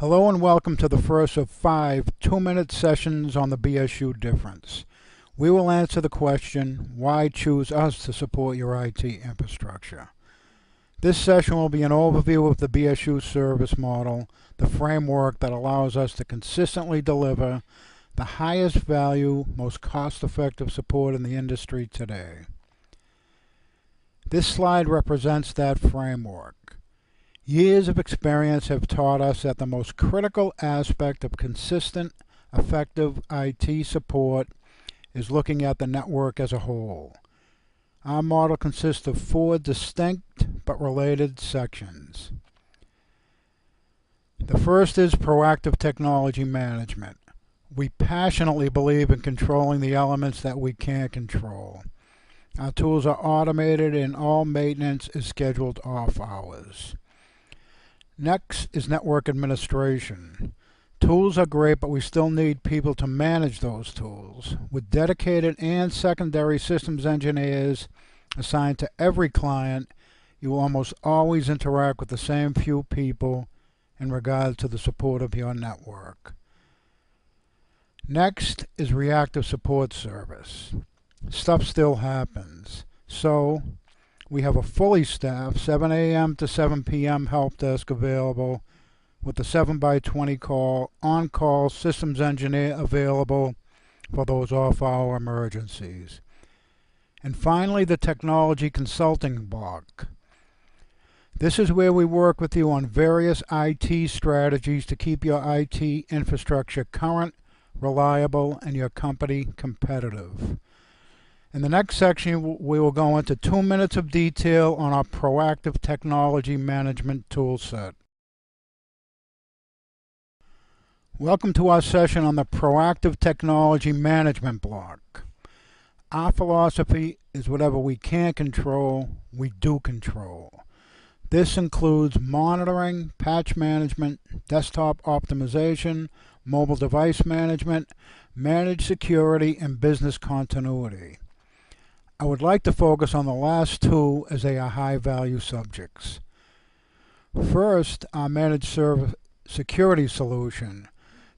Hello and welcome to the first of 5 2-minute sessions on the BSU Difference. We will answer the question, why choose us to support your IT infrastructure? This session will be an overview of the BSU service model, the framework that allows us to consistently deliver the highest value, most cost-effective support in the industry today. This slide represents that framework. Years of experience have taught us that the most critical aspect of consistent, effective IT support is looking at the network as a whole. Our model consists of 4 distinct but related sections. The first is proactive technology management. We passionately believe in controlling the elements that we can't control. Our tools are automated and all maintenance is scheduled off hours. Next is network administration. Tools are great, but we still need people to manage those tools. With dedicated and secondary systems engineers assigned to every client, you will almost always interact with the same few people in regard to the support of your network. Next is reactive support service. Stuff still happens, so we have a fully staffed 7 a.m. to 7 p.m. help desk available with a 7x20 on-call systems engineer available for those off-hour emergencies. And finally, the technology consulting block. This is where we work with you on various IT strategies to keep your IT infrastructure current, reliable, and your company competitive. In the next section, we will go into 2 minutes of detail on our proactive technology management toolset. Welcome to our session on the proactive technology management block. Our philosophy is whatever we can't control, we do control. This includes monitoring, patch management, desktop optimization, mobile device management, managed security, and business continuity. I would like to focus on the last 2 as they are high-value subjects. First, our managed security solution.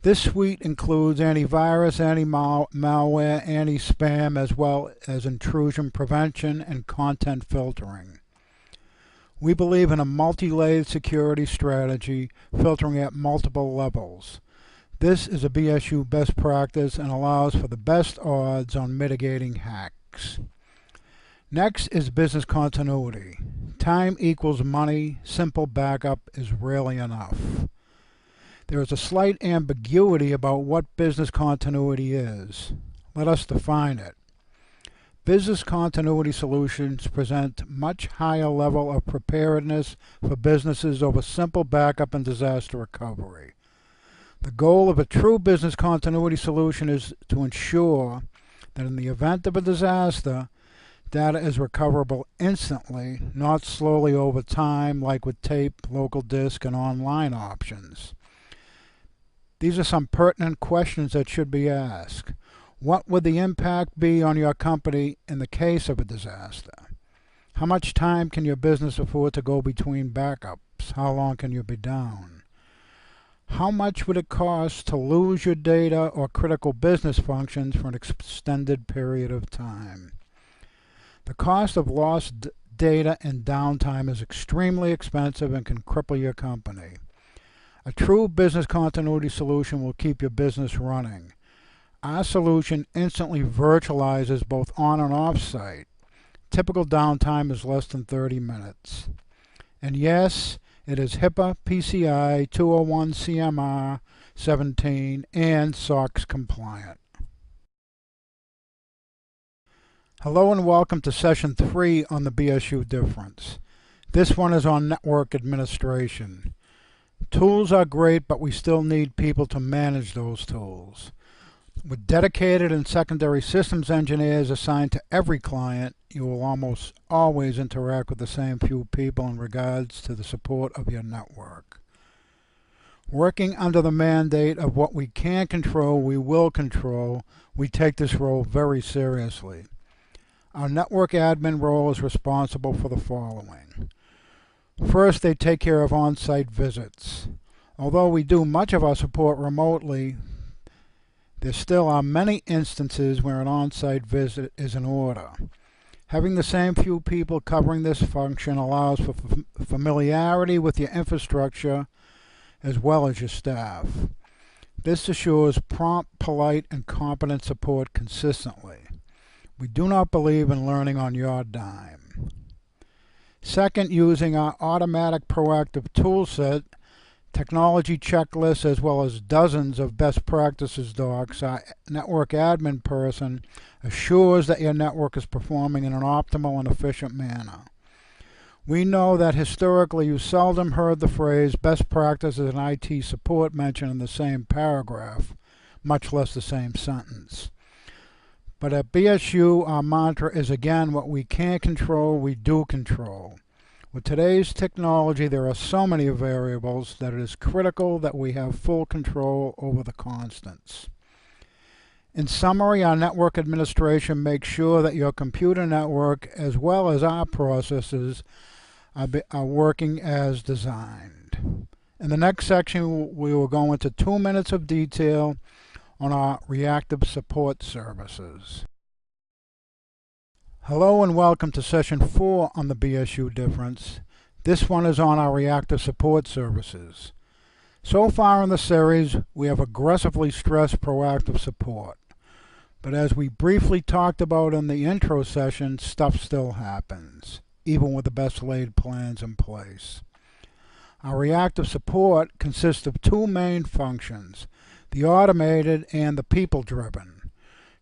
This suite includes antivirus, anti-malware, anti-spam, as well as intrusion prevention and content filtering. We believe in a multi-layered security strategy, filtering at multiple levels. This is a BSU best practice and allows for the best odds on mitigating hacks. Next is business continuity. Time equals money. Simple backup is rarely enough. There is a slight ambiguity about what business continuity is. Let us define it. Business continuity solutions present much higher level of preparedness for businesses over simple backup and disaster recovery. The goal of a true business continuity solution is to ensure that in the event of a disaster, data is recoverable instantly, not slowly over time like with tape, local disk, and online options. These are some pertinent questions that should be asked. What would the impact be on your company in the case of a disaster? How much time can your business afford to go between backups? How long can you be down? How much would it cost to lose your data or critical business functions for an extended period of time? The cost of lost data and downtime is extremely expensive and can cripple your company. A true business continuity solution will keep your business running. Our solution instantly virtualizes both on and off site. Typical downtime is less than 30 minutes. And yes, it is HIPAA, PCI, 201 CMR 17, and SOX compliant. Hello and welcome to session 3 on the BSU Difference. This one is on network administration. Tools are great, but we still need people to manage those tools. With dedicated and secondary systems engineers assigned to every client, you will almost always interact with the same few people in regards to the support of your network. Working under the mandate of what we can control, we will control, we take this role very seriously. Our network admin role is responsible for the following. First, they take care of on-site visits. Although we do much of our support remotely, there still are many instances where an on-site visit is in order. Having the same few people covering this function allows for familiarity with your infrastructure as well as your staff. This assures prompt, polite, and competent support consistently. We do not believe in learning on your dime. Second, using our automatic proactive toolset, technology checklists, as well as dozens of best practices docs, our network admin person assures that your network is performing in an optimal and efficient manner. We know that historically you seldom heard the phrase best practices in IT support mentioned in the same paragraph, much less the same sentence. But at BSU, our mantra is again, what we can't control, we do control. With today's technology, there are so many variables that it is critical that we have full control over the constants. In summary, our network administration makes sure that your computer network, as well as our processes, are working as designed. In the next section, we will go into 2 minutes of detail on our reactive support services. Hello and welcome to session 4 on the BSU Difference. This one is on our reactive support services. So far in the series, we have aggressively stressed proactive support. But as we briefly talked about in the intro session, stuff still happens, even with the best laid plans in place. Our reactive support consists of 2 main functions, the automated and the people-driven.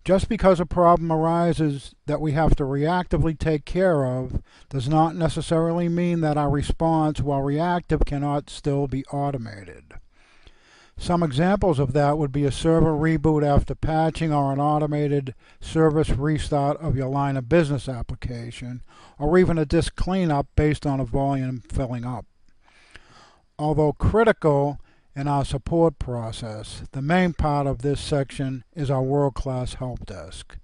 Just because a problem arises that we have to reactively take care of does not necessarily mean that our response, while reactive, cannot still be automated. Some examples of that would be a server reboot after patching or an automated service restart of your line of business application, or even a disk cleanup based on a volume filling up. Although critical in our support process, the main part of this section is our world-class help desk.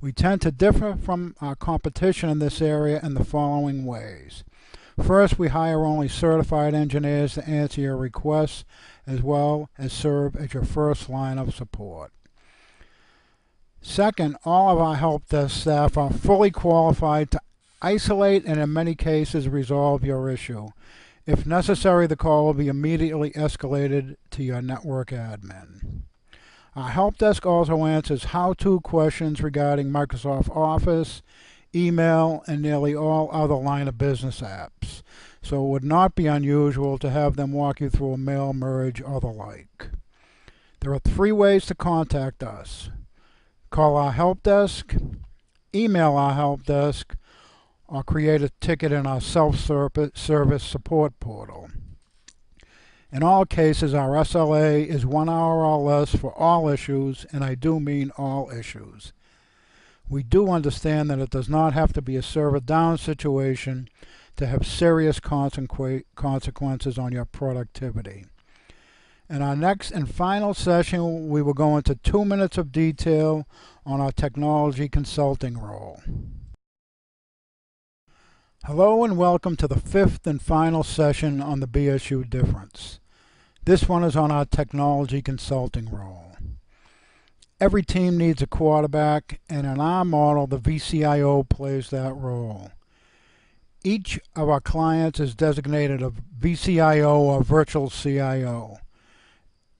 We tend to differ from our competition in this area in the following ways. First, we hire only certified engineers to answer your requests as well as serve as your first line of support. Second, all of our help desk staff are fully qualified to isolate and in many cases resolve your issue. If necessary, the call will be immediately escalated to your network admin. Our help desk also answers how-to questions regarding Microsoft Office, email, and nearly all other line of business apps. So it would not be unusual to have them walk you through a mail merge or the like. There are 3 ways to contact us. Call our help desk, email our help desk, or create a ticket in our self-service support portal. In all cases, our SLA is 1 hour or less for all issues, and I do mean all issues. We do understand that it does not have to be a server down situation to have serious consequences on your productivity. In our next and final session, we will go into 2 minutes of detail on our technology consulting role. Hello and welcome to the 5th and final session on the BSU Difference. This one is on our technology consulting role. Every team needs a quarterback, and in our model, the VCIO plays that role. Each of our clients is designated a VCIO or virtual CIO.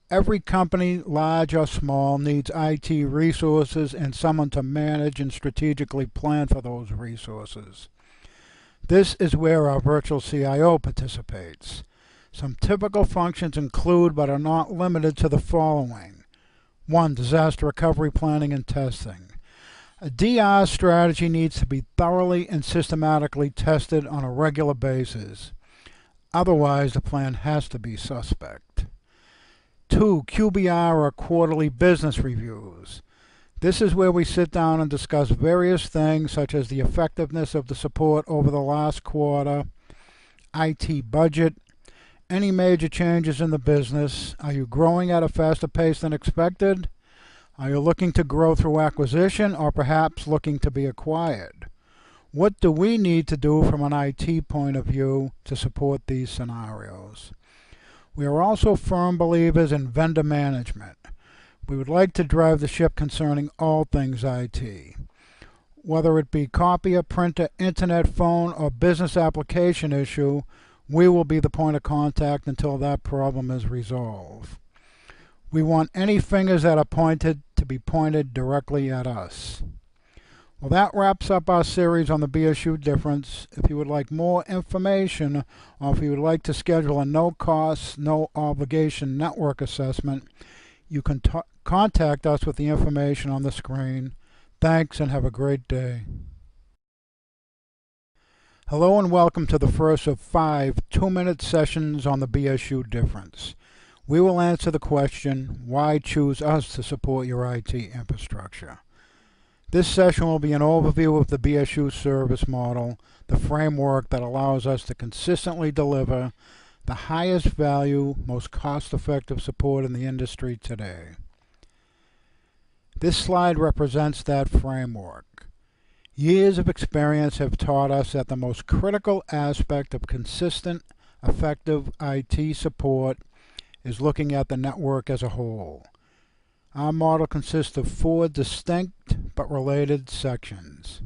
Every company, large or small, needs IT resources and someone to manage and strategically plan for those resources. This is where our virtual CIO participates. Some typical functions include, but are not limited to, the following. 1. Disaster recovery planning and testing. A DR strategy needs to be thoroughly and systematically tested on a regular basis. Otherwise, the plan has to be suspect. 2. QBR or quarterly business reviews. This is where we sit down and discuss various things such as the effectiveness of the support over the last quarter, IT budget, any major changes in the business. Are you growing at a faster pace than expected? Are you looking to grow through acquisition or perhaps looking to be acquired? What do we need to do from an IT point of view to support these scenarios? We are also firm believers in vendor management. We would like to drive the ship concerning all things IT. Whether it be copier, printer, internet, phone, or business application issue, we will be the point of contact until that problem is resolved. We want any fingers that are pointed to be pointed directly at us. Well, that wraps up our series on the BSU Difference. If you would like more information, or if you would like to schedule a no-cost, no-obligation network assessment, you can contact us with the information on the screen. Thanks and have a great day. Hello and welcome to the first of 5 2-minute sessions on the BSU Difference. We will answer the question, why choose us to support your IT infrastructure? This session will be an overview of the BSU service model, the framework that allows us to consistently deliver the highest value, most cost-effective support in the industry today. This slide represents that framework. Years of experience have taught us that the most critical aspect of consistent, effective IT support is looking at the network as a whole. Our model consists of 4 distinct but related sections.